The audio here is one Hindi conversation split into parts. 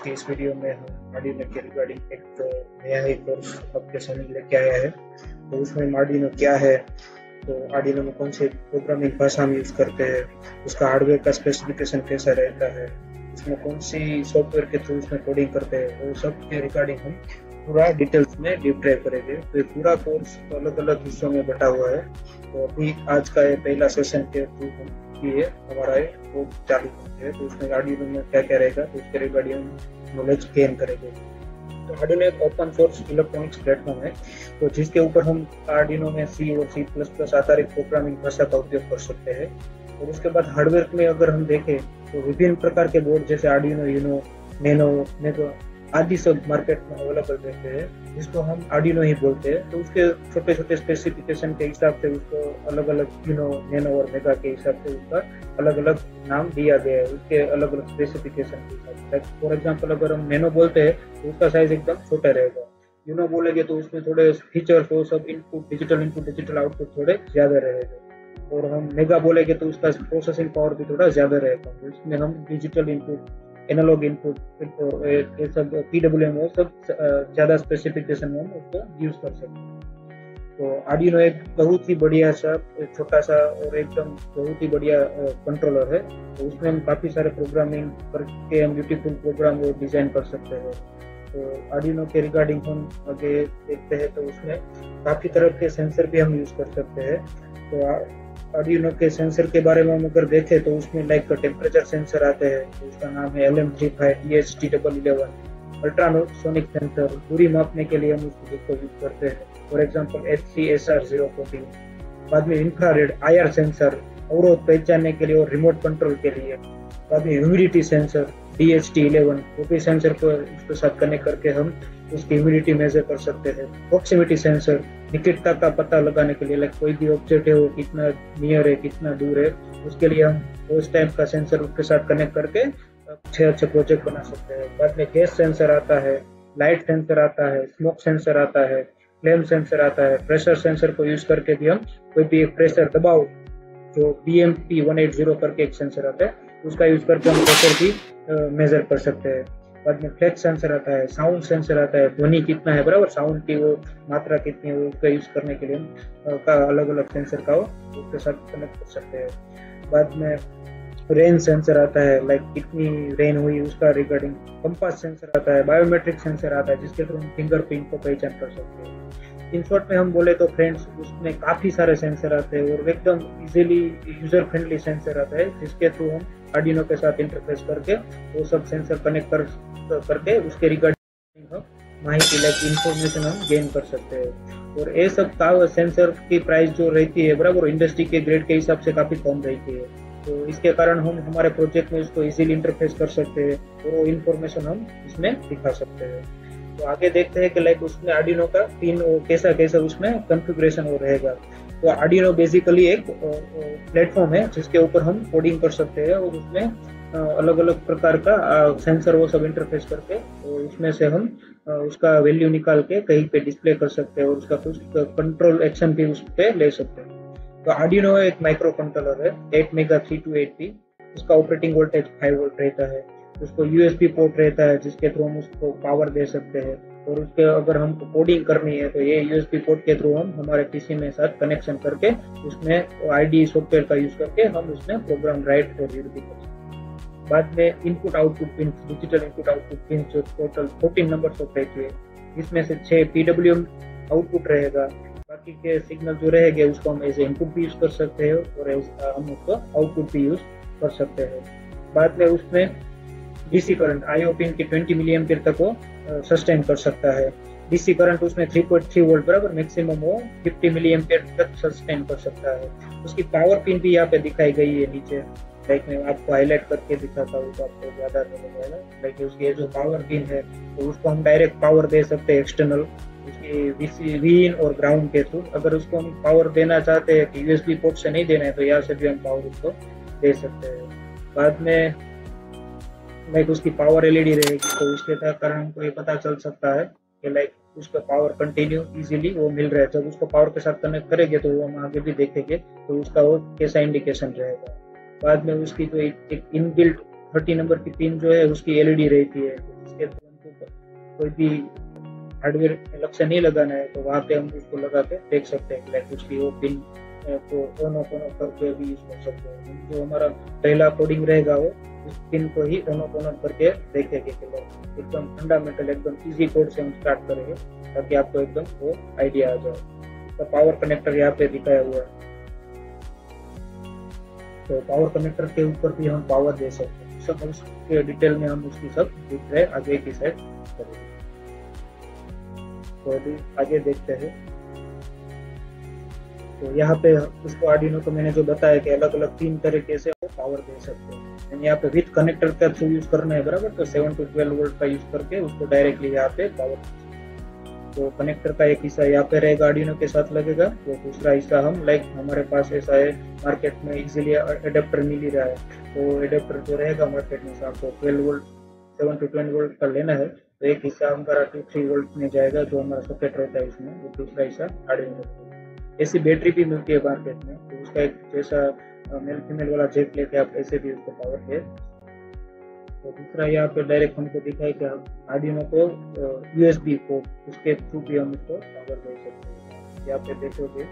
की इस वीडियो में हम आर्डिनो के रिगार्डिंग एक नया ही कोर्स आपके सामने लेके आया है। तो उसमें आर्डिनो क्या है, तो आर्डिनो में कौन से प्रोग्रामिंग भाषा हम यूज़ करते हैं, उसका हार्डवेयर का स्पेसिफिकेशन कैसा रहता है, उसमें कौन सी सॉफ्टवेयर के थ्रू उसमें कोडिंग करते हैं, वो सब के रिगार्डिंग हम पूरा डिटेल्स में डीप डाइव करेंगे। तो ये पूरा कोर्स अलग अलग हिस्सों में बटा हुआ है। तो अभी आज का ये पहला सेशन के थ्रू ये हमारा कोर्स चालू करते हैं। तो उसमें आर्डिनो में क्या क्या रहेगा, तो उसके रिगार्डिंग नॉलेज गेन करेंगे। तो आर्डिनो एक ओपन सोर्स इलेक्ट्रॉनिक्स प्लेटफॉर्म है, तो जिसके ऊपर हम आर्डिनो में सी और C++ आधारित प्रोग्रामिंग भाषा का उपयोग कर सकते हैं। और उसके बाद हार्डवेयर में अगर हम देखें तो विभिन्न प्रकार के बोर्ड जैसे आर्डिनो यूनो, नैनो आदि सब मार्केट में अवेलेबल रहते हैं, जिसको हम आर्डिनो ही बोलते हैं। तो उसके छोटे छोटे स्पेसिफिकेशन के हिसाब से उसको अलग अलग यूनो, नैनो और मेगा के हिसाब से उसका अलग अलग नाम दिया गया है, उसके अलग अलग स्पेसिफिकेशन के हिसाब से। फॉर एग्जाम्पल अगर हम नैनो बोलते हैं तो उसका साइज एकदम छोटा रहेगा। यूनो बोलेंगे तो उसमें थोड़े फीचर्स, वो सब इनपुट, डिजिटल आउटपुट थोड़े ज्यादा रहेगा। और हम मेगा बोलेंगे तो उसका प्रोसेसिंग पावर भी थोड़ा ज्यादा रहेगा। उसमें हम डिजिटल इनपुट, एनालॉग इनपुट, ये सब PWM वो सब ज्यादा स्पेसिफिकेशन में हम उसको यूज कर सकते हैं। तो आर्डिनो एक बहुत ही बढ़िया सा, छोटा सा और एकदम बहुत ही बढ़िया कंट्रोलर है। तो उसमें हम काफी सारे प्रोग्रामिंग करके हम ब्यूटीफुल प्रोग्राम वो डिजाइन कर सकते हैं। तो आर्डिनो के रिगार्डिंग हम आगे देखते हैं, तो उसमें काफी तरह के सेंसर भी हम यूज कर सकते हैं। तो आर्डिनो के सेंसर के बारे में हम अगर देखें तो उसमें लाइक टेम्परेचर सेंसर आते हैं, तो उसका नाम है LM35 DHT11। अल्ट्रासोनिक सेंसर, दूरी मापने के लिए हम उसको यूज करते हैं, फॉर एग्जांपल HCSR014। बाद में इंफ्रारेड IR सेंसर, अवरोध पहचानने के लिए और रिमोट कंट्रोल के लिए। बाद में ह्यूमिडिटी सेंसर DHT11, वो भी सेंसर को उसके साथ कनेक्ट करके हम उसकी ह्यूमिडिटी मेजर कर सकते हैं। प्रॉक्सिमिटी सेंसर, निकटता का पता लगाने के लिए, लाइक कोई भी ऑब्जेक्ट है वो कितना नियर है, कितना दूर है, उसके लिए हम उस टाइप का सेंसर उसके साथ कनेक्ट करके अच्छे प्रोजेक्ट बना सकते हैं। बाद में गैस सेंसर आता है, लाइट सेंसर आता है, स्मोक सेंसर आता है, फ्लेम सेंसर आता है। प्रेशर सेंसर को यूज करके भी हम कोई भी एक प्रेशर दबाव, जो BMP 180 करके एक सेंसर आता है, उसका यूज करके हम प्रेशर की मेजर कर सकते हैं। बाद में फ्लेक्स सेंसर आता है, साउंड सेंसर आता है, ध्वनि कितना है, बराबर साउंड की वो मात्रा कितनी है, उसका यूज करने के लिए हम अलग अलग सेंसर का उसके साथ कनेक्ट कर सकते हैं। बाद में रेन सेंसर आता है, लाइक कितनी रेन हुई उसका रिगार्डिंग। कंपास सेंसर आता है, बायोमेट्रिक सेंसर आता है, जिसके थ्रू हम फिंगरप्रिंट को पहचान कर सकते हैं। इन शॉर्ट में हम बोले तो फ्रेंड्स, उसमें काफी सारे सेंसर आते हैं और एकदम इजीली यूजर फ्रेंडली सेंसर आता है, जिसके थ्रू हम आर्डिनो के साथ इंटरफेस करके वो सब सेंसर कनेक्ट करके उसके रिगार्डिंग हम माहिती, लाइक इंफॉर्मेशन हम गेन कर सकते हैं। और ये सब का सेंसर की प्राइस जो रहती है, बराबर इंडस्ट्री के ग्रेड के हिसाब से काफी कम रहती है। तो इसके कारण हम हमारे प्रोजेक्ट में इसको इजीली इंटरफेस कर सकते हैं और वो इन्फॉर्मेशन हम इसमें दिखा सकते हैं। तो आगे देखते हैं कि लाइक उसमें आर्डिनो का पिन कैसा उसमें कॉन्फ़िगरेशन हो रहेगा। तो आर्डिनो बेसिकली एक प्लेटफॉर्म है जिसके ऊपर हम कोडिंग कर सकते हैं और उसमें अलग अलग प्रकार का सेंसर वो सब इंटरफेस करके और उसमें से हम उसका वैल्यू निकाल के कहीं पे डिस्प्ले कर सकते हैं और उसका कुछ कंट्रोल एक्शन भी उस पर ले सकते हैं। तो आर्डिनो एक माइक्रो कंट्रोलर है, 8 मेगा 3280। उसका ऑपरेटिंग वोल्टेज 5 वोल्ट रहता है। उसको USB पोर्ट रहता है, जिसके थ्रू हम उसको पावर दे सकते हैं। और उसके अगर हमको कोडिंग करनी है तो ये USB पोर्ट के थ्रू हम हमारे PC में साथ कनेक्शन करके उसमें IDE सॉफ्टवेयर का यूज करके हम उसमें प्रोग्राम राइट और रीड भी कर सकते हैं। बाद में input output pin, digital input output pin जो टोटल 14 नंबर ऑफ रहती है, इसमें से 6 PWM आउटपुट रहेगा। बाकी के सिग्नल जो रहेंगे उसको हम एज इनपुट भी यूज कर सकते हैं और हम उसको आउटपुट भी यूज कर सकते हैं। बाद में उसमें DC करंट IO पिन की 20 मिली एम्पियर तक वो सस्टेन कर सकता है। DC करंट उसमें 3.3 वोल्ट बराबर मैक्सिमम वो 50 मिली एम्पियर तक सस्टेन कर सकता है। उसकी पावर पिन भी यहाँ पे दिखाई गई है नीचे, लाइक मैं आपको हाईलाइट करके दिखाता हूँ तो आपको ज्यादा मिल जाएगा। लाइक उसकी जो पावर पिन है तो उसको हम डायरेक्ट पावर दे सकते हैं एक्सटर्नल, उसकी Vin और ग्राउंड के थ्रू। अगर उसको हम पावर देना चाहते हैं कि USB पोर्ट से नहीं देना है तो यहाँ से भी हम पावर उसको दे सकते हैं। बाद में लाइक उसकी पावर LED रहेगी, तो उसके कारण हमको ये पता चल सकता है कि लाइक उसका पावर कंटिन्यू इजीली वो मिल रहा है। जब उसको पावर के साथ कनेक्ट करेंगे तो हम आगे भी देखेंगे तो उसका वो कैसा इंडिकेशन रहेगा। बाद में उसकी जो एक इनबिल्ट 30 नंबर की पिन जो है उसकी एलईडी रहती है, तो जिसके थ्रू हमको कोई भी हार्डवेयर अलग से नहीं लगाना है, तो वहाँ पे हम उसको लगा के देख सकते हैं, लाइक उसकी वो पिन को ऑन ऑफ करके भी यूज कर सकते हैं। जो हमारा पहला कोडिंग रहेगा वो उस पिन को ही ऑन ऑफ करके देखेंगे, एकदम फंडामेंटल एकदम इजी कोड से हम स्टार्ट करेंगे ताकि आपको एकदम वो आइडिया आ जाए। तो पावर कनेक्टर यहाँ पे दिखाया हुआ है, तो पावर कनेक्टर के ऊपर भी हम पावर दे सकते हैं। सब उसके डिटेल में हम उसकी सब दिख रहे आगे की साइड करेंगे। तो अभी आगे देखते हैं। तो यहाँ पे उसको आर्डिनो को मैंने जो बताया कि अलग अलग 3 तरीके से पावर दे सकते हैं। यहाँ पे विथ कनेक्टर का थ्रू यूज करना है बराबर, तो 7 to 12 वोल्ट का यूज करके उसको डायरेक्टली यहाँ पे पावर। तो कनेक्टर का एक हिस्सा यहाँ पे रहेगा आर्डिनो के साथ लगेगा, तो दूसरा हिस्सा हम लाइक हमारे पास ऐसा है मार्केट में इजीली एडेप्टर मिल ही रहा है, तो एडेप्टर जो रहेगा मार्केट में आपको 12 वोल्ट 7 to 10 वोल्ट का लेना है, तो एक हिस्सा हमारा 2-3 वोल्ट में जाएगा जो हमारा सॉकेट रहता है इसमें, वो दूसरा हिस्सा आर्डिनो। ऐसी बैटरी भी मिलती है मार्केट में, तो उसका एक जैसा मेल फीमेल वाला जेक लेके आप ऐसे भी उसको पावर दे। तो दूसरा यहाँ पे डायरेक्ट हमको दिखाई कि आर्डिनो को यूएसबी को उसके थ्रू भी हम उसको पावर दे सकते हैं। यहाँ पे देखोगे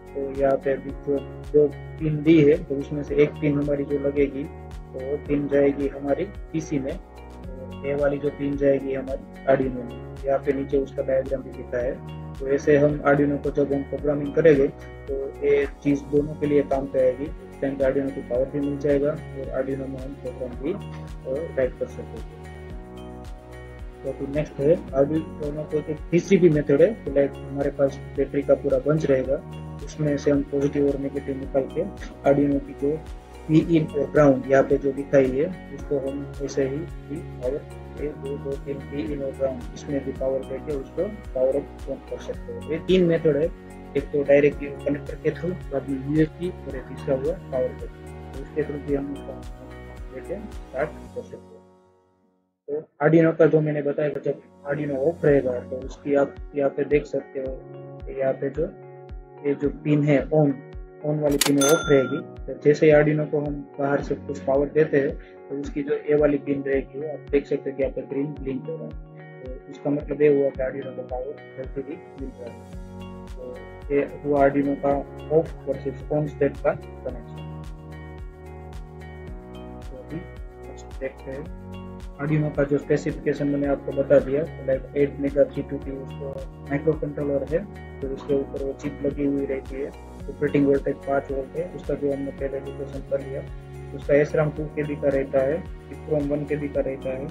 तो यहाँ पे अभी जो 2 पिन दी है, तो उसमें से एक पिन हमारी जो लगेगी तो वो पिन जाएगी हमारी पीसी में, तो ये वाली जो पिन जाएगी हमारी आर्डिनो में। यहाँ पे नीचे उसका डायग्राम भी दिखा है। तो ऐसे हम आर्डिनो को जब हम प्रोग्रामिंग करेंगे तो ये चीज़ दोनों के लिए काम पे आएगी। उस टाइम पे आर्डिनो को पावर भी मिल जाएगा और आर्डिनो में हम प्रोग्राम भी टाइप कर सकेंगे। तो फिर नेक्स्ट है आर्डिनो को एक तीसरी भी मेथड है, तो लाइक हमारे पास बैटरी का पूरा बंच रहेगा, उसमें से हम पॉजिटिव और नेगेटिव निकाल के आर्डिनो की जो पी इन और ग्राउंड यहाँ पे जो दिखाई है उसको हम ऐसे ही पावर 2-3 पी इन और ग्राउंड इसमें भी पावर देके उसको पावर अप ऑन कर सकते हैं। ये 3 मेथड है, एक तो डायरेक्ट कनेक्टर के थ्रू, बाद में यूएसबी और एक तीसरा हुआ पावर के थ्रू, तो उसके थ्रू भी हम उसका लेके स्टार्ट कर सकते हैं। तो आर्डिनो का जो मैंने बताया जब आर्डिनो ऑफ रहेगा तो उसकी आप यहाँ पे देख सकते हो, यहाँ पे जो ये जो पिन है ऑन वाली पिन ऑफ रहेगी, तो जैसे ही आर्डिनो को हम बाहर से कुछ पावर देते हैं तो उसकी जो ए वाली पिन रहेगी आप देख सकते हैं कि यहाँ पे ग्रीन ब्लिंक हो रहा है, तो इसका मतलब ये हुआ कि आर्डिनो को पावर जल्दी मिल रहा है। तो ये हुआ आर्डिनो का ऑफ वर्सेस ऑन स्टेट का कनेक्शन। तो अभी देखते हैं आर्डिनो का जो स्पेसिफिकेशन मैंने आपको बता दिया, तो लाइक 8 मेगा G2P उसको माइक्रो कंट्रोलर है, तो उसके ऊपर वो चिप लगी हुई रहती है, ऑपरेटिंग वोल्टेज 5 वोल्ट है, उसका जो हमने पहले डिस्कशन कर लिया। उसका SRAM 2 KB का रहता है, EEPROM 1 KB का रहता है,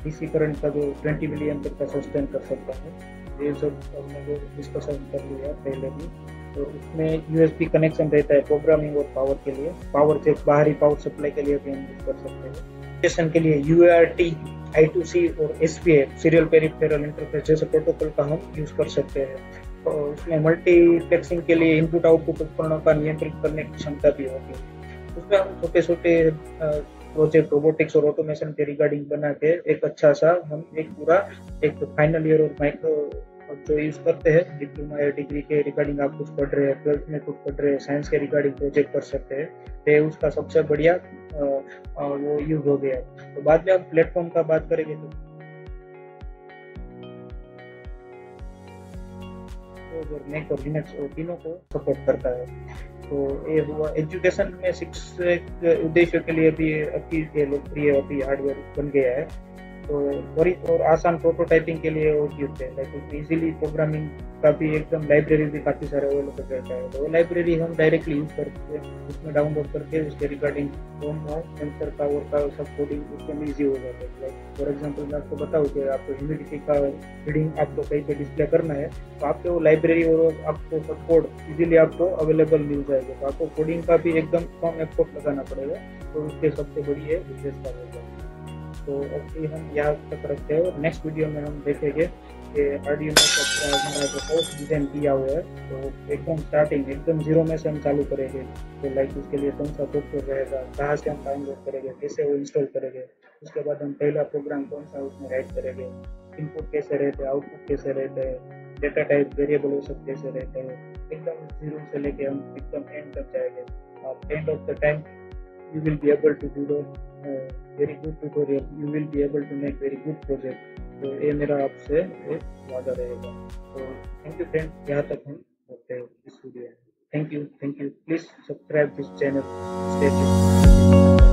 डीसी करंट का जो 20 मिली एम्पीयर का सस्टेन कर सकता है, ये सब हमने जो डिस्कशन कर लिया पहले भी। तो उसमें यूएसबी कनेक्शन रहता है प्रोग्रामिंग और पावर के लिए, पावर जैक बाहरी पावर सप्लाई के लिए भी हम यूज कर सकते हैं। एप्लीकेशन के लिए UART, I2C और SPI सीरियल पेरिफेरल इंटरफेस जैसे प्रोटोकॉल का हम यूज कर सकते हैं। तो उसमें मल्टीप्लेक्सिंग के लिए इनपुट आउटपुट उपकरणों का नियंत्रित करने की क्षमता भी होती है। उसमें हम छोटे छोटे प्रोजेक्ट रोबोटिक्स और ऑटोमेशन के रिगार्डिंग बना के एक अच्छा सा हम एक पूरा एक फाइनल ईयर और माइक्रो जो यूज करते हैं डिप्लोमा या डिग्री के रिगार्डिंग आप कुछ पढ़ रहे हैं, 12th में कुछ पढ़ रहे हैं, साइंस के रिगार्डिंग प्रोजेक्ट कर सकते हैं, तो उसका सबसे बढ़िया वो यूज हो गया। तो बाद में हम प्लेटफॉर्म का बात करेंगे तो मैक और लिनक्स और तीनों को सपोर्ट करता है। तो ये हुआ एजुकेशन में शिक्षक उद्देश्यों के लिए भी अति लोकप्रिय अभी हार्डवेयर बन गया है। तो और आसान प्रोटोटाइपिंग के लिए उपयुक्त है, लाइक इजीली प्रोग्रामिंग का भी एकदम लाइब्रेरी भी काफ़ी सारे अवेलेबल रहता है, तो वो लाइब्रेरी हम डायरेक्टली यूज करके उसमें डाउनलोड करके उसके रिगार्डिंग सेंसर का और का सब कोडिंग उसमें ईजी हो जाता है। लाइक फॉर एग्जांपल मैं आपको बताऊँ कि आपको ह्यूमिडिटी का रीडिंग आपको कहीं पे डिस्प्ले करना है, तो आपको वो लाइब्रेरी और आपको सब कोड इजीली आपको अवेलेबल मिल जाएगा, तो आपको कोडिंग का भी एकदम कम एफर्ट लगाना पड़ेगा, तो उसके सबसे बड़ी है विशेषता होगा। तो अभी हम यहाँ तक रखते हैं और नेक्स्ट वीडियो में हम देखेंगे कि आर्डिनो का हमारा जो कोर्स डिजाइन किया हुआ है, तो एकदम स्टार्टिंग एकदम जीरो में से हम चालू करेंगे। तो लाइक उसके लिए कौन सा सॉफ्टवेयर रहेगा, कहाँ से हम डाउनलोड करेंगे, कैसे वो इंस्टॉल करेंगे, उसके बाद हम पहला प्रोग्राम कौन सा उसमें राइट करेंगे, इनपुट कैसे रहते हैं, आउटपुट कैसे रहते हैं, डेटा टाइप वेरिएबल वो सब कैसे रहते हैं, एकदम जीरो से लेके हम एकदम एंड तक जाएंगे। End of the time you will be able to do the very good tutorial, you will be able to make very good project. तो ये मेरा आपसे एक वादा रहेगा। तो थैंक यू फ्रेंड, यहाँ तक हम होते हैं इस वीडियो में। Thank you, please subscribe this channel, stay tuned.